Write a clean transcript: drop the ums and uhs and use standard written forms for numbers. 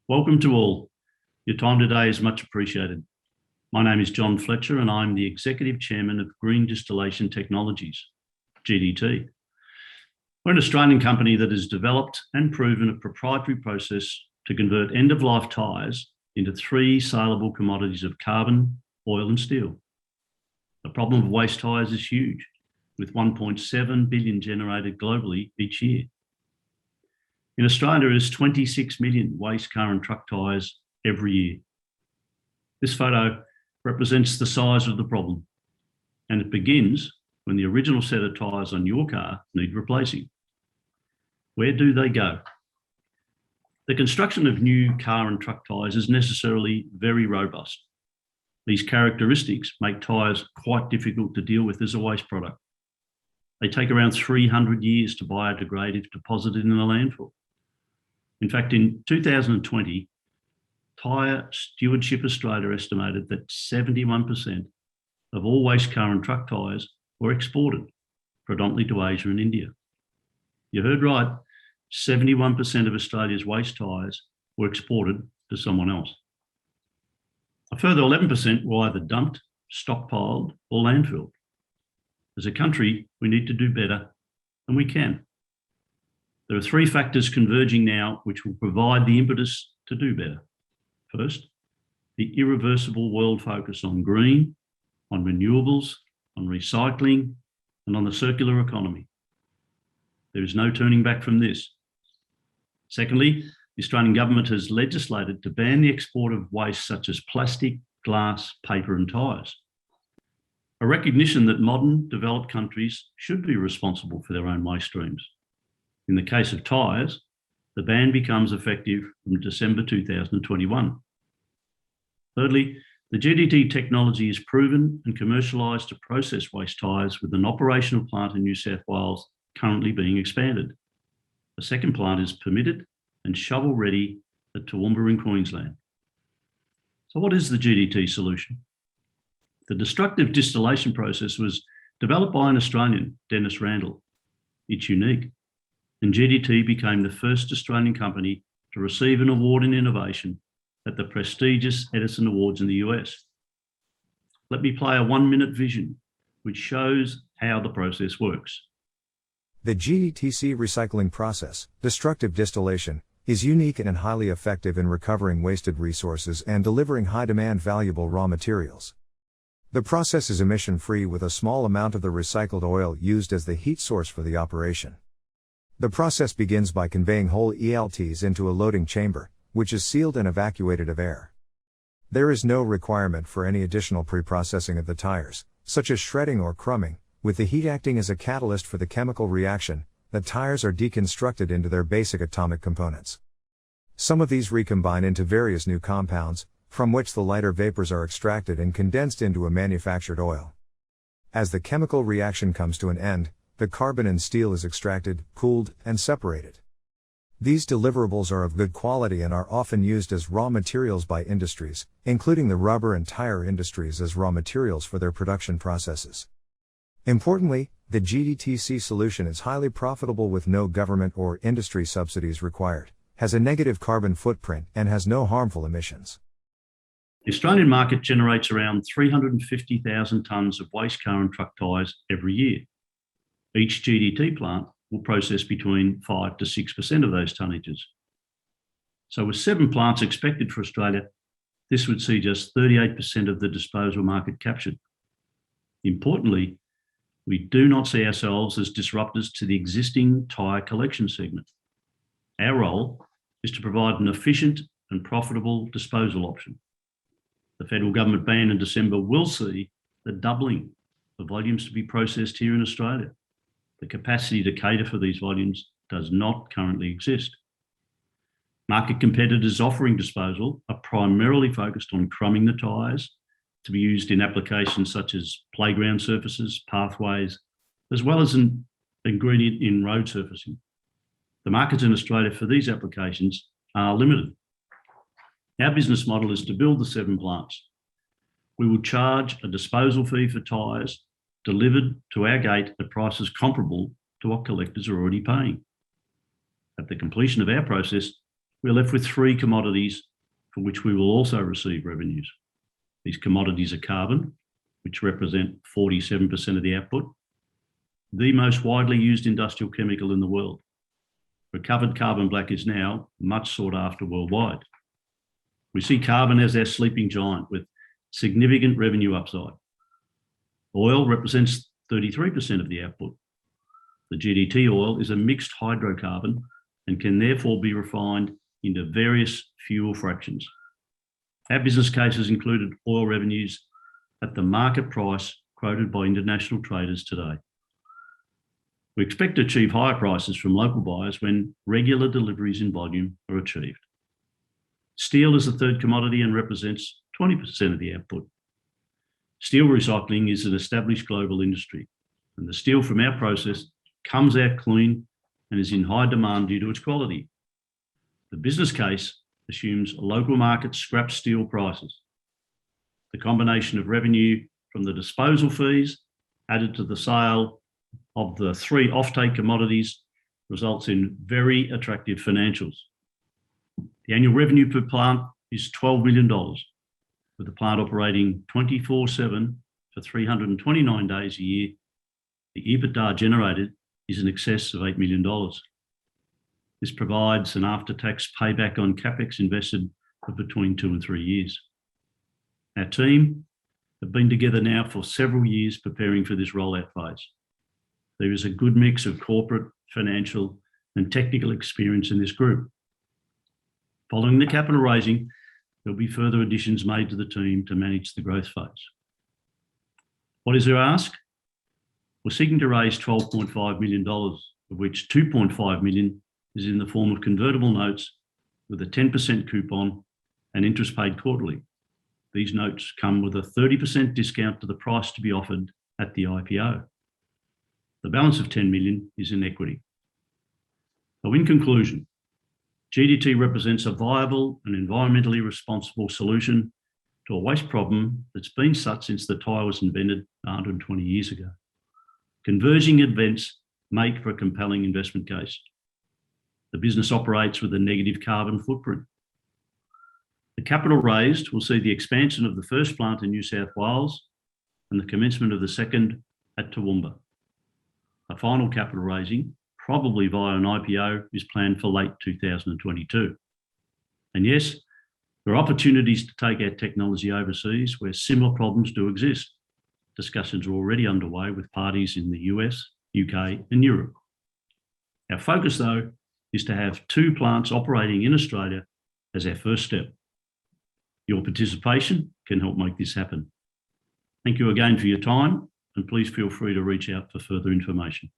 Welcome to all. Your time today is much appreciated. My name is John Fletcher and I'm the Executive Chairman of Green Distillation Technologies, GDT. We're an Australian company that has developed and proven a proprietary process to convert end-of-life tyres into three saleable commodities of carbon, oil and steel. The problem of waste tyres is huge, with 1.7 billion generated globally each year. In Australia, there is 26 million waste car and truck tyres every year. This photo represents the size of the problem, and it begins when the original set of tyres on your car need replacing. Where do they go? The construction of new car and truck tyres is necessarily very robust. These characteristics make tyres quite difficult to deal with as a waste product. They take around 300 years to biodegrade if deposited in a landfill. In fact, in 2020, Tyre Stewardship Australia estimated that 71% of all waste car and truck tyres were exported, predominantly to Asia and India. You heard right, 71% of Australia's waste tyres were exported to someone else. A further 11% were either dumped, stockpiled, or landfilled. As a country, we need to do better, and we can. There are three factors converging now which will provide the impetus to do better. First, the irreversible world focus on green, on renewables, on recycling, and on the circular economy. There is no turning back from this. Secondly, the Australian government has legislated to ban the export of waste such as plastic, glass, paper, and tyres. A recognition that modern developed countries should be responsible for their own waste streams. In the case of tyres, the ban becomes effective from December 2021. Thirdly, the GDT technology is proven and commercialised to process waste tyres with an operational plant in New South Wales currently being expanded. A second plant is permitted and shovel ready at Toowoomba in Queensland. So what is the GDT solution? The destructive distillation process was developed by an Australian, Dennis Randall. It's unique. And GDT became the first Australian company to receive an award in innovation at the prestigious Edison Awards in the US. Let me play a 1-minute vision which shows how the process works. The GDTC recycling process, destructive distillation, is unique and highly effective in recovering wasted resources and delivering high-demand valuable raw materials. The process is emission-free with a small amount of the recycled oil used as the heat source for the operation. The process begins by conveying whole ELTs into a loading chamber, which is sealed and evacuated of air. There is no requirement for any additional pre-processing of the tyres, such as shredding or crumbing. With the heat acting as a catalyst for the chemical reaction, the tyres are deconstructed into their basic atomic components. Some of these recombine into various new compounds, from which the lighter vapors are extracted and condensed into a manufactured oil. As the chemical reaction comes to an end, the carbon in steel is extracted, cooled, and separated. These deliverables are of good quality and are often used as raw materials by industries, including the rubber and tire industries as raw materials for their production processes. Importantly, the GDTC solution is highly profitable with no government or industry subsidies required, has a negative carbon footprint, and has no harmful emissions. The Australian market generates around 350,000 tonnes of waste car and truck tyres every year. Each GDT plant will process between 5 to 6% of those tonnages. So with 7 plants expected for Australia, this would see just 38% of the disposal market captured. Importantly, we do not see ourselves as disruptors to the existing tyre collection segment. Our role is to provide an efficient and profitable disposal option. The federal government ban in December will see the doubling of volumes to be processed here in Australia. The capacity to cater for these volumes does not currently exist. Market competitors offering disposal are primarily focused on crumbing the tyres to be used in applications such as playground surfaces, pathways, as well as an ingredient in road surfacing. The markets in Australia for these applications are limited. Our business model is to build the 7 plants. We will charge a disposal fee for tyres delivered to our gate at prices comparable to what collectors are already paying. At the completion of our process, we're left with three commodities for which we will also receive revenues. These commodities are carbon, which represent 47% of the output, the most widely used industrial chemical in the world. Recovered carbon black is now much sought after worldwide. We see carbon as our sleeping giant with significant revenue upside. Oil represents 33% of the output. The GDT oil is a mixed hydrocarbon and can therefore be refined into various fuel fractions. Our business cases included oil revenues at the market price quoted by international traders today. We expect to achieve higher prices from local buyers when regular deliveries in volume are achieved. Steel is the third commodity and represents 20% of the output. Steel recycling is an established global industry, and the steel from our process comes out clean and is in high demand due to its quality. The business case assumes local market scrap steel prices. The combination of revenue from the disposal fees added to the sale of the three offtake commodities results in very attractive financials. The annual revenue per plant is $12 million, with the plant operating 24/7 for 329 days a year. The EBITDA generated is in excess of $8 million. This provides an after-tax payback on capex invested of between 2 and 3 years. Our team have been together now for several years preparing for this rollout phase. There is a good mix of corporate, financial, and technical experience in this group. Following the capital raising, there'll be further additions made to the team to manage the growth phase. What is our ask? We're seeking to raise $12.5 million, of which $2.5 million is in the form of convertible notes with a 10% coupon and interest paid quarterly. These notes come with a 30% discount to the price to be offered at the IPO. The balance of $10 million is in equity. So in conclusion, GDT represents a viable and environmentally responsible solution to a waste problem that's been such since the tyre was invented 120 years ago. Converging events make for a compelling investment case. The business operates with a negative carbon footprint. The capital raised will see the expansion of the first plant in New South Wales and the commencement of the second at Toowoomba. A final capital raising, probably via an IPO, is planned for late 2022. And yes, there are opportunities to take our technology overseas where similar problems do exist. Discussions are already underway with parties in the US, UK, and Europe. Our focus, though, is to have 2 plants operating in Australia as our first step. Your participation can help make this happen. Thank you again for your time, and please feel free to reach out for further information.